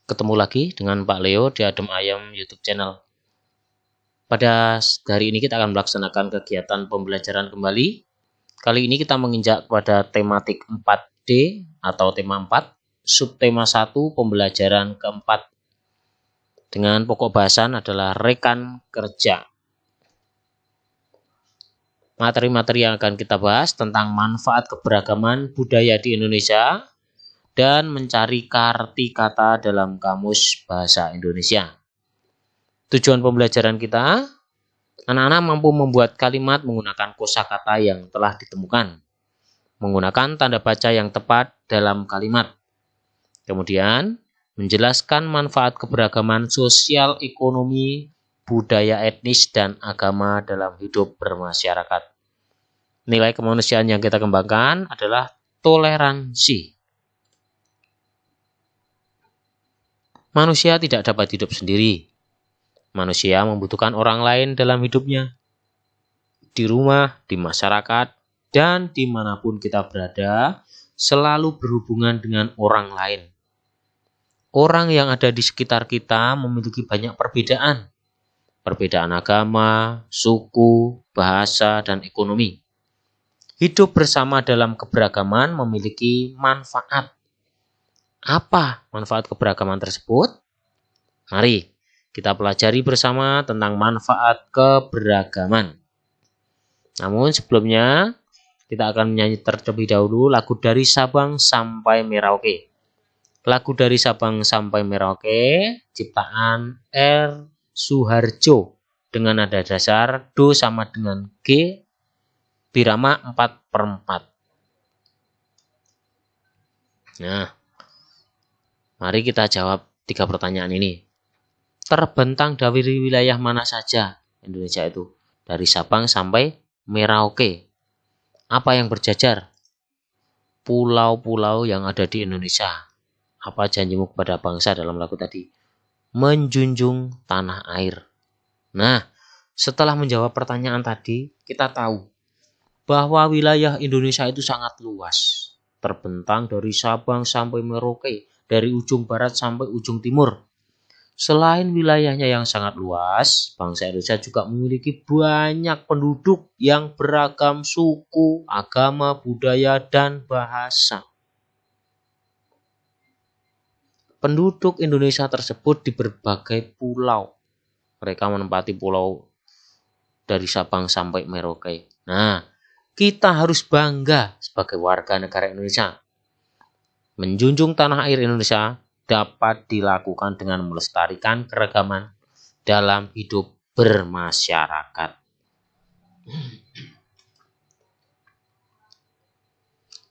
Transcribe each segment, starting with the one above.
Ketemu lagi dengan Pak Leo di Adem Ayam YouTube channel. Pada hari ini kita akan melaksanakan kegiatan pembelajaran kembali. Kali ini kita menginjak pada tematik 4D atau tema 4, subtema 1 pembelajaran keempat. Dengan pokok bahasan adalah rekan kerja. Materi-materi yang akan kita bahas tentang manfaat keberagaman budaya di Indonesia dan mencari arti kata dalam kamus bahasa Indonesia. Tujuan pembelajaran kita, anak-anak mampu membuat kalimat menggunakan kosakata yang telah ditemukan, menggunakan tanda baca yang tepat dalam kalimat. Kemudian, menjelaskan manfaat keberagaman sosial, ekonomi, budaya etnis, dan agama dalam hidup bermasyarakat. Nilai kemanusiaan yang kita kembangkan adalah toleransi. Manusia tidak dapat hidup sendiri. Manusia membutuhkan orang lain dalam hidupnya. Di rumah, di masyarakat, dan dimanapun kita berada, selalu berhubungan dengan orang lain. Orang yang ada di sekitar kita memiliki banyak perbedaan. Perbedaan agama, suku, bahasa, dan ekonomi. Hidup bersama dalam keberagaman memiliki manfaat. Apa manfaat keberagaman tersebut? Mari kita pelajari bersama tentang manfaat keberagaman. Namun sebelumnya, kita akan menyanyi terlebih dahulu lagu dari Sabang sampai Merauke. Lagu dari Sabang sampai Merauke, ciptaan R. Suharjo dengan nada dasar Do sama dengan G, birama 4/4. Nah, mari kita jawab 3 pertanyaan ini. Terbentang dari wilayah mana saja Indonesia itu? Dari Sabang sampai Merauke. Apa yang berjajar? Pulau-pulau yang ada di Indonesia. Apa janjimu kepada bangsa dalam lagu tadi? Menjunjung tanah air. Nah, setelah menjawab pertanyaan tadi, kita tahu bahwa wilayah Indonesia itu sangat luas. Terbentang dari Sabang sampai Merauke, dari ujung barat sampai ujung timur. Selain wilayahnya yang sangat luas, bangsa Indonesia juga memiliki banyak penduduk yang beragam suku, agama, budaya, dan bahasa. Penduduk Indonesia tersebut di berbagai pulau. Mereka menempati pulau dari Sabang sampai Merauke. Nah, kita harus bangga sebagai warga negara Indonesia. Menjunjung tanah air Indonesia dapat dilakukan dengan melestarikan keragaman dalam hidup bermasyarakat.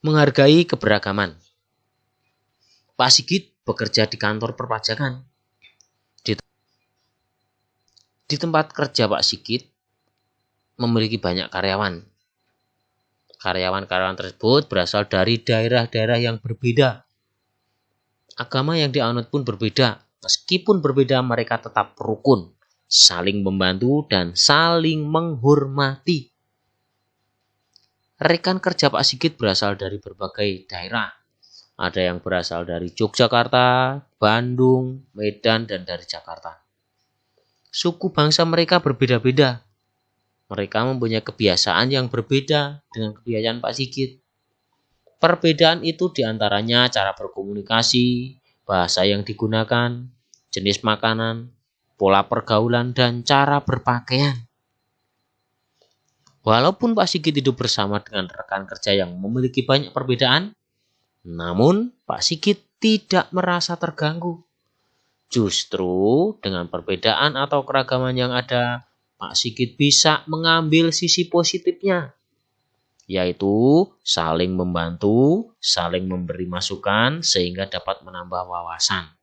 Menghargai keberagaman. Pak Sigit bekerja di kantor perpajakan. Di tempat kerja Pak Sigit memiliki banyak karyawan. Karyawan-karyawan tersebut berasal dari daerah-daerah yang berbeda. Agama yang dianut pun berbeda. Meskipun berbeda, mereka tetap rukun, saling membantu, dan saling menghormati. Rekan kerja Pak Sigit berasal dari berbagai daerah. Ada yang berasal dari Yogyakarta, Bandung, Medan, dan dari Jakarta. Suku bangsa mereka berbeda-beda. Mereka mempunyai kebiasaan yang berbeda dengan kebiasaan Pak Sigit. Perbedaan itu diantaranya cara berkomunikasi, bahasa yang digunakan, jenis makanan, pola pergaulan, dan cara berpakaian. Walaupun Pak Sigit hidup bersama dengan rekan kerja yang memiliki banyak perbedaan, namun Pak Sigit tidak merasa terganggu. Justru dengan perbedaan atau keragaman yang ada, Pak Sigit bisa mengambil sisi positifnya, yaitu saling membantu, saling memberi masukan sehingga dapat menambah wawasan.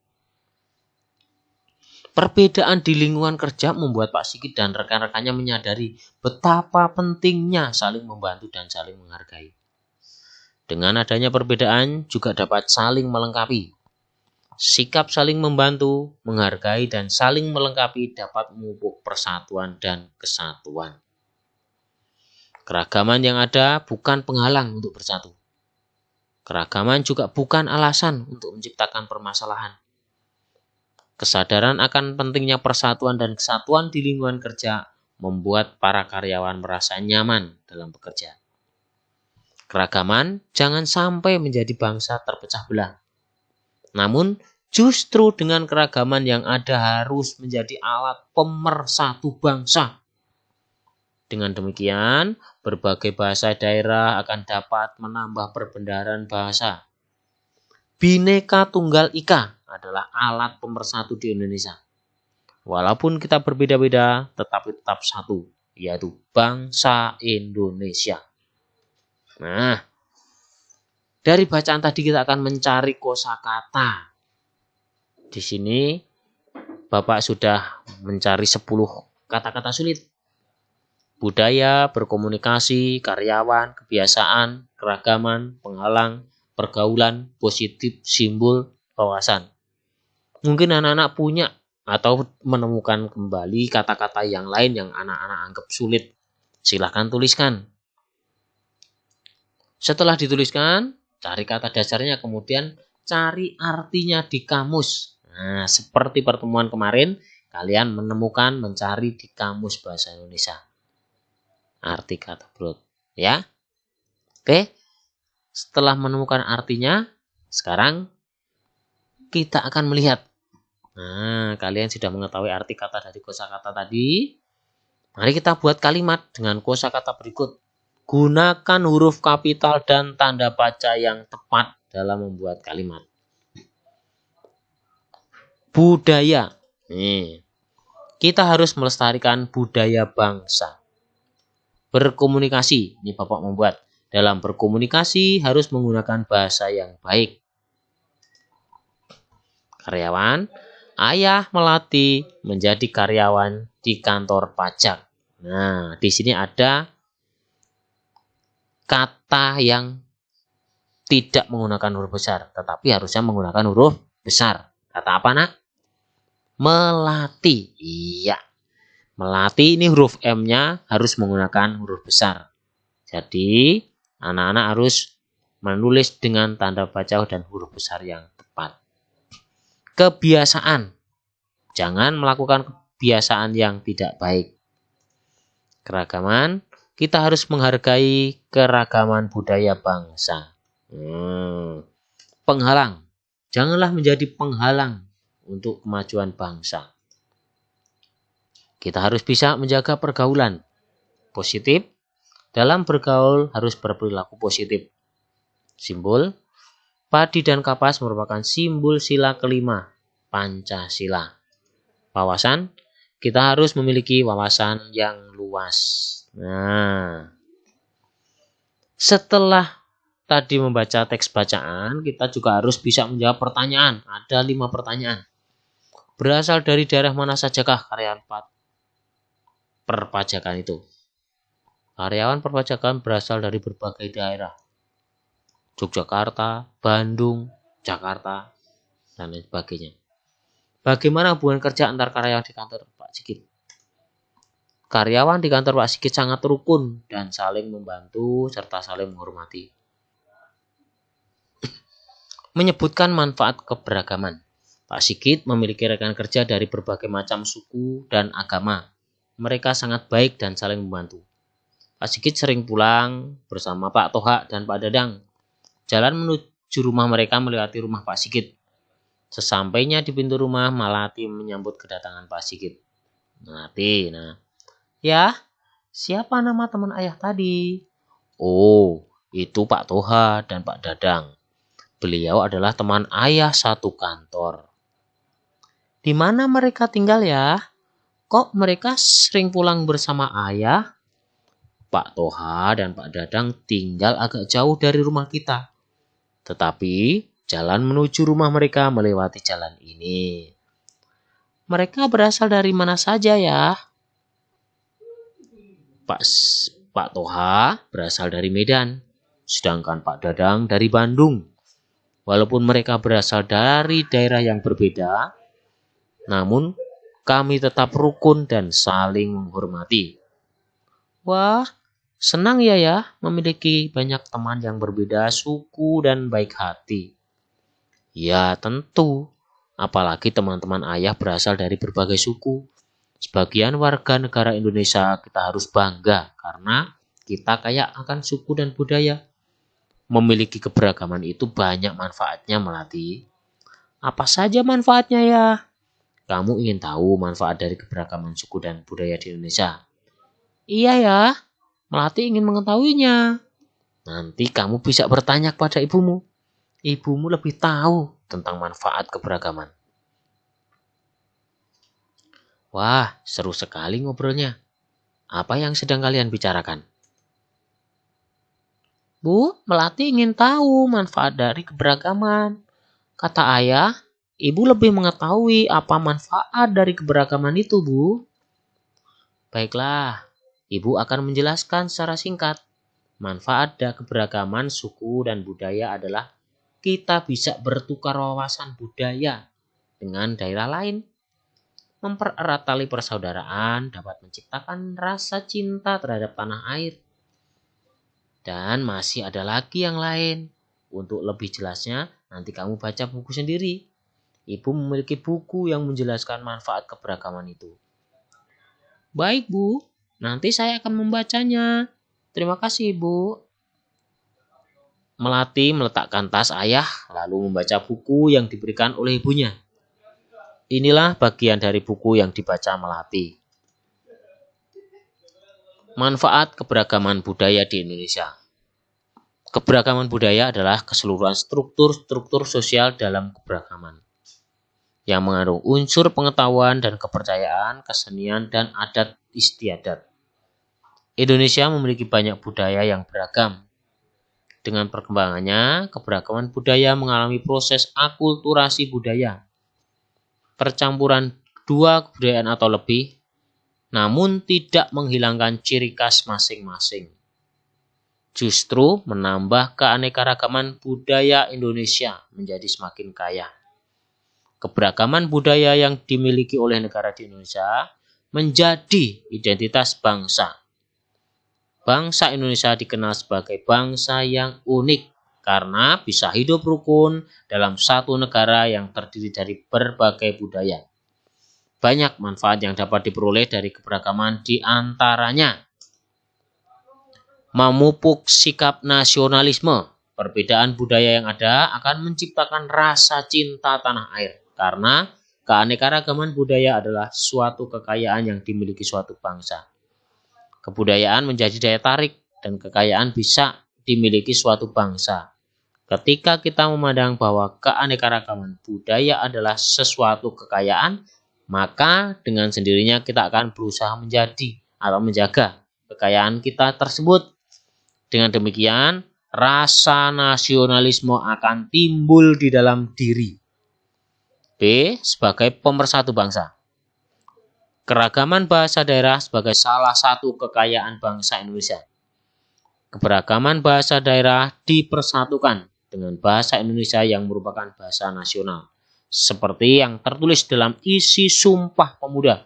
Perbedaan di lingkungan kerja membuat Pak Sigit dan rekan-rekannya menyadari betapa pentingnya saling membantu dan saling menghargai. Dengan adanya perbedaan juga dapat saling melengkapi. Sikap saling membantu, menghargai, dan saling melengkapi dapat memupuk persatuan dan kesatuan. Keragaman yang ada bukan penghalang untuk bersatu. Keragaman juga bukan alasan untuk menciptakan permasalahan. Kesadaran akan pentingnya persatuan dan kesatuan di lingkungan kerja membuat para karyawan merasa nyaman dalam bekerja. Keragaman jangan sampai menjadi bangsa terpecah belah. Namun, justru dengan keragaman yang ada harus menjadi alat pemersatu bangsa. Dengan demikian, berbagai bahasa daerah akan dapat menambah perbendaharaan bahasa. Bhinneka Tunggal Ika adalah alat pemersatu di Indonesia. Walaupun kita berbeda-beda, tetapi tetap satu, yaitu bangsa Indonesia. Nah, dari bacaan tadi kita akan mencari kosakata. Di sini Bapak sudah mencari 10 kata-kata sulit. Budaya, berkomunikasi, karyawan, kebiasaan, keragaman, penghalang, pergaulan, positif, simbol, wawasan. Mungkin anak-anak punya atau menemukan kembali kata-kata yang lain yang anak-anak anggap sulit. Silahkan tuliskan. Setelah dituliskan, cari kata dasarnya, kemudian cari artinya di kamus. Nah, seperti pertemuan kemarin, kalian mencari di kamus bahasa Indonesia arti kata brot, ya. Oke. Setelah menemukan artinya, sekarang kita akan melihat. Nah, kalian sudah mengetahui arti kata dari kosakata tadi. Mari kita buat kalimat dengan kosakata berikut. Gunakan huruf kapital dan tanda baca yang tepat dalam membuat kalimat. Budaya. Nih, kita harus melestarikan budaya bangsa. Berkomunikasi. Ini Bapak membuat. Dalam berkomunikasi harus menggunakan bahasa yang baik. Karyawan, ayah melatih menjadi karyawan di kantor pajak. Nah, di sini ada kata yang tidak menggunakan huruf besar, tetapi harusnya menggunakan huruf besar. Kata apa, Nak? Melatih. Iya. Melatih ini huruf M-nya harus menggunakan huruf besar. Jadi, anak-anak harus menulis dengan tanda baca dan huruf besar yang tepat. Kebiasaan. Jangan melakukan kebiasaan yang tidak baik. Keragaman. Kita harus menghargai keragaman budaya bangsa. Penghalang. Janganlah menjadi penghalang untuk kemajuan bangsa. Kita harus bisa menjaga pergaulan positif. Dalam bergaul harus berperilaku positif. Simbol, padi dan kapas merupakan simbol sila kelima, Pancasila. Wawasan, kita harus memiliki wawasan yang luas. Nah, setelah tadi membaca teks bacaan, kita juga harus bisa menjawab pertanyaan. Ada 5 pertanyaan. Berasal dari daerah mana sajakah karyawan perpajakan itu? Karyawan perpajakan berasal dari berbagai daerah. Yogyakarta, Bandung, Jakarta, dan lain sebagainya. Bagaimana hubungan kerja antar karyawan di kantor Pak Sigit? Karyawan di kantor Pak Sigit sangat rukun dan saling membantu serta saling menghormati. Menyebutkan manfaat keberagaman. Pak Sigit memiliki rekan kerja dari berbagai macam suku dan agama. Mereka sangat baik dan saling membantu. Pak Sigit sering pulang bersama Pak Toha dan Pak Dadang. Jalan menuju rumah mereka melewati rumah Pak Sigit. Sesampainya di pintu rumah, Malati menyambut kedatangan Pak Sigit. Malati, ya, siapa nama teman ayah tadi? Oh, itu Pak Toha dan Pak Dadang. Beliau adalah teman ayah satu kantor. Di mana mereka tinggal ya? Kok mereka sering pulang bersama ayah? Pak Toha dan Pak Dadang tinggal agak jauh dari rumah kita. Tetapi jalan menuju rumah mereka melewati jalan ini. Mereka berasal dari mana saja ya? Pak Toha berasal dari Medan, sedangkan Pak Dadang dari Bandung. Walaupun mereka berasal dari daerah yang berbeda, namun kami tetap rukun dan saling menghormati. Wah, senang ya memiliki banyak teman yang berbeda suku dan baik hati. Ya tentu, Apalagi teman-teman ayah berasal dari berbagai suku. Sebagian warga negara Indonesia kita harus bangga karena kita kaya akan suku dan budaya. Memiliki keberagaman itu banyak manfaatnya, Melati. Apa saja manfaatnya ya? Kamu ingin tahu manfaat dari keberagaman suku dan budaya di Indonesia? Iya ya, Melati ingin mengetahuinya. Nanti kamu bisa bertanya kepada ibumu. Ibumu lebih tahu tentang manfaat keberagaman. Wah, seru sekali ngobrolnya. Apa yang sedang kalian bicarakan? Bu, Melati ingin tahu manfaat dari keberagaman. Kata ayah, ibu lebih mengetahui apa manfaat dari keberagaman itu, Bu. Baiklah, ibu akan menjelaskan secara singkat. Manfaat dari keberagaman suku dan budaya adalah kita bisa bertukar wawasan budaya dengan daerah lain. Mempererat tali persaudaraan dapat menciptakan rasa cinta terhadap tanah air. Dan masih ada lagi yang lain. Untuk lebih jelasnya, nanti kamu baca buku sendiri. Ibu memiliki buku yang menjelaskan manfaat keberagaman itu. Baik, Bu. Nanti saya akan membacanya. Terima kasih, Ibu. Melati meletakkan tas ayah, lalu membaca buku yang diberikan oleh ibunya. Inilah bagian dari buku yang dibaca Melati. Manfaat keberagaman budaya di Indonesia. Keberagaman budaya adalah keseluruhan struktur-struktur sosial dalam keberagaman, yang mengandung unsur pengetahuan dan kepercayaan, kesenian, dan adat istiadat. Indonesia memiliki banyak budaya yang beragam. Dengan perkembangannya, keberagaman budaya mengalami proses akulturasi budaya. Percampuran dua kebudayaan atau lebih, namun tidak menghilangkan ciri khas masing-masing. Justru menambah keanekaragaman budaya Indonesia menjadi semakin kaya. Keberagaman budaya yang dimiliki oleh negara di Indonesia menjadi identitas bangsa. Bangsa Indonesia dikenal sebagai bangsa yang unik karena bisa hidup rukun dalam satu negara yang terdiri dari berbagai budaya. Banyak manfaat yang dapat diperoleh dari keberagaman, di antaranya memupuk sikap nasionalisme. Perbedaan budaya yang ada akan menciptakan rasa cinta tanah air karena keanekaragaman budaya adalah suatu kekayaan yang dimiliki suatu bangsa. Kebudayaan menjadi daya tarik dan kekayaan bisa dimiliki suatu bangsa. Ketika kita memandang bahwa keanekaragaman budaya adalah sesuatu kekayaan, maka dengan sendirinya kita akan berusaha menjadi atau menjaga kekayaan kita tersebut. Dengan demikian, rasa nasionalisme akan timbul di dalam diri. B. Sebagai pemersatu bangsa. Keragaman bahasa daerah sebagai salah satu kekayaan bangsa Indonesia. Keberagaman bahasa daerah dipersatukan dengan bahasa Indonesia yang merupakan bahasa nasional. Seperti yang tertulis dalam isi Sumpah Pemuda.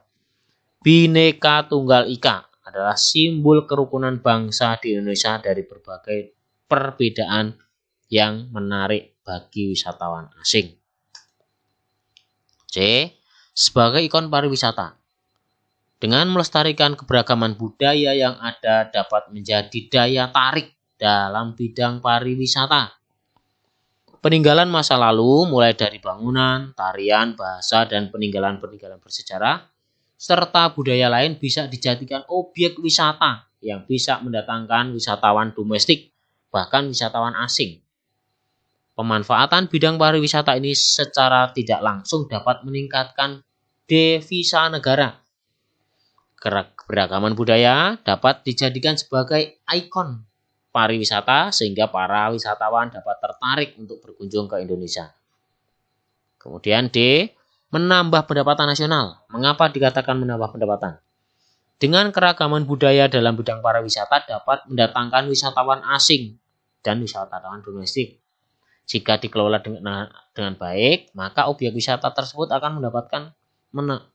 Bhinneka Tunggal Ika adalah simbol kerukunan bangsa di Indonesia dari berbagai perbedaan yang menarik bagi wisatawan asing. C. Sebagai ikon pariwisata. Dengan melestarikan keberagaman budaya yang ada dapat menjadi daya tarik dalam bidang pariwisata. Peninggalan masa lalu mulai dari bangunan, tarian, bahasa, dan peninggalan-peninggalan bersejarah serta budaya lain bisa dijadikan objek wisata yang bisa mendatangkan wisatawan domestik, bahkan wisatawan asing. Pemanfaatan bidang pariwisata ini secara tidak langsung dapat meningkatkan devisa negara. Keberagaman budaya dapat dijadikan sebagai ikon pariwisata sehingga para wisatawan dapat tertarik untuk berkunjung ke Indonesia. Kemudian D. Menambah pendapatan nasional. Mengapa dikatakan menambah pendapatan? Dengan keragaman budaya dalam bidang pariwisata dapat mendatangkan wisatawan asing dan wisatawan domestik. Jika dikelola dengan baik, maka objek wisata tersebut akan mendapatkan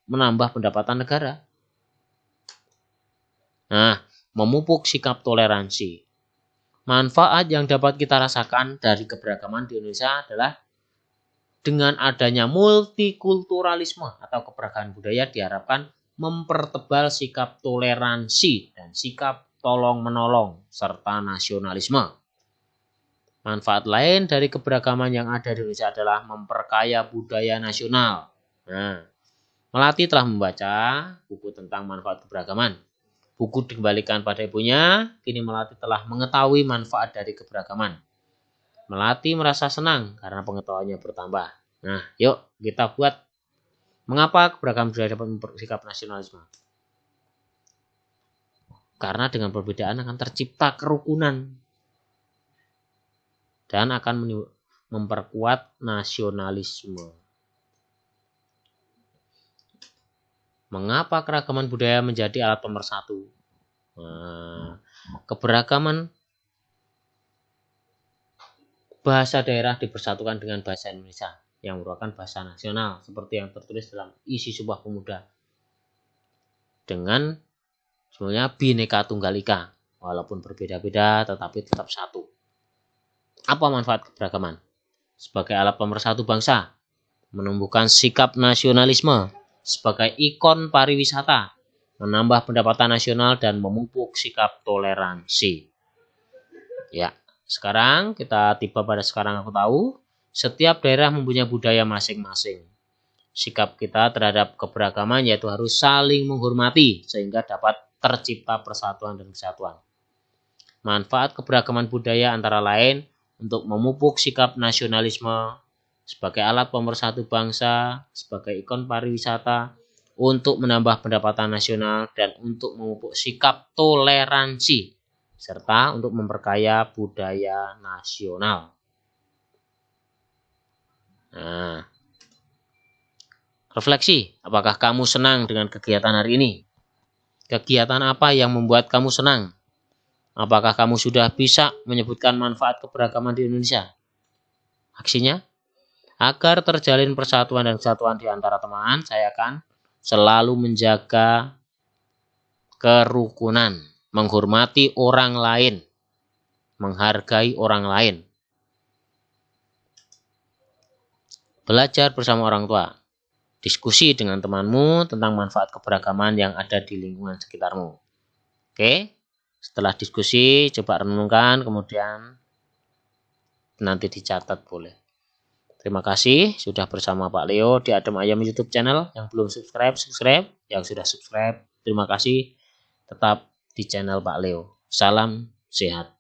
menambah pendapatan negara. Nah, memupuk sikap toleransi. Manfaat yang dapat kita rasakan dari keberagaman di Indonesia adalah Dengan adanya multikulturalisme atau keberagaman budaya diharapkan mempertebal sikap toleransi dan sikap tolong-menolong serta nasionalisme. Manfaat lain dari keberagaman yang ada di Indonesia adalah memperkaya budaya nasional. Nah, Melati telah membaca buku tentang manfaat keberagaman. Buku dikembalikan pada ibunya, kini Melati telah mengetahui manfaat dari keberagaman. Melati merasa senang karena pengetahuannya bertambah. Nah, yuk kita buat. Mengapa keberagaman budaya dapat bersikap nasionalisme? Karena dengan perbedaan akan tercipta kerukunan dan akan memperkuat nasionalisme. Mengapa keragaman budaya menjadi alat pemersatu? Keberagaman bahasa daerah dipersatukan dengan bahasa Indonesia yang merupakan bahasa nasional seperti yang tertulis dalam isi Sumpah Pemuda. Dengan sebenarnya Bhinneka Tunggal Ika, walaupun berbeda-beda tetapi tetap satu. Apa manfaat keberagaman? Sebagai alat pemersatu bangsa, menumbuhkan sikap nasionalisme, sebagai ikon pariwisata, menambah pendapatan nasional dan memupuk sikap toleransi. Ya, sekarang kita tiba pada sekarang aku tahu, setiap daerah mempunyai budaya masing-masing. Sikap kita terhadap keberagaman yaitu harus saling menghormati sehingga dapat tercipta persatuan dan kesatuan. Manfaat keberagaman budaya antara lain untuk memupuk sikap nasionalisme, sebagai alat pemersatu bangsa, sebagai ikon pariwisata, untuk menambah pendapatan nasional, dan untuk memupuk sikap toleransi, serta untuk memperkaya budaya nasional. Nah, refleksi, apakah kamu senang dengan kegiatan hari ini? Kegiatan apa yang membuat kamu senang? Apakah kamu sudah bisa menyebutkan manfaat keberagaman di Indonesia? Aksinya? Agar terjalin persatuan dan kesatuan di antara teman, saya akan selalu menjaga kerukunan, menghormati orang lain, menghargai orang lain. Belajar bersama orang tua. Diskusi dengan temanmu tentang manfaat keberagaman yang ada di lingkungan sekitarmu. Oke? Setelah diskusi, coba renungkan, kemudian nanti dicatat boleh. Terima kasih sudah bersama Pak Leo di Adem Ayam YouTube channel. Yang belum subscribe. Yang sudah subscribe, terima kasih. Tetap di channel Pak Leo. Salam sehat.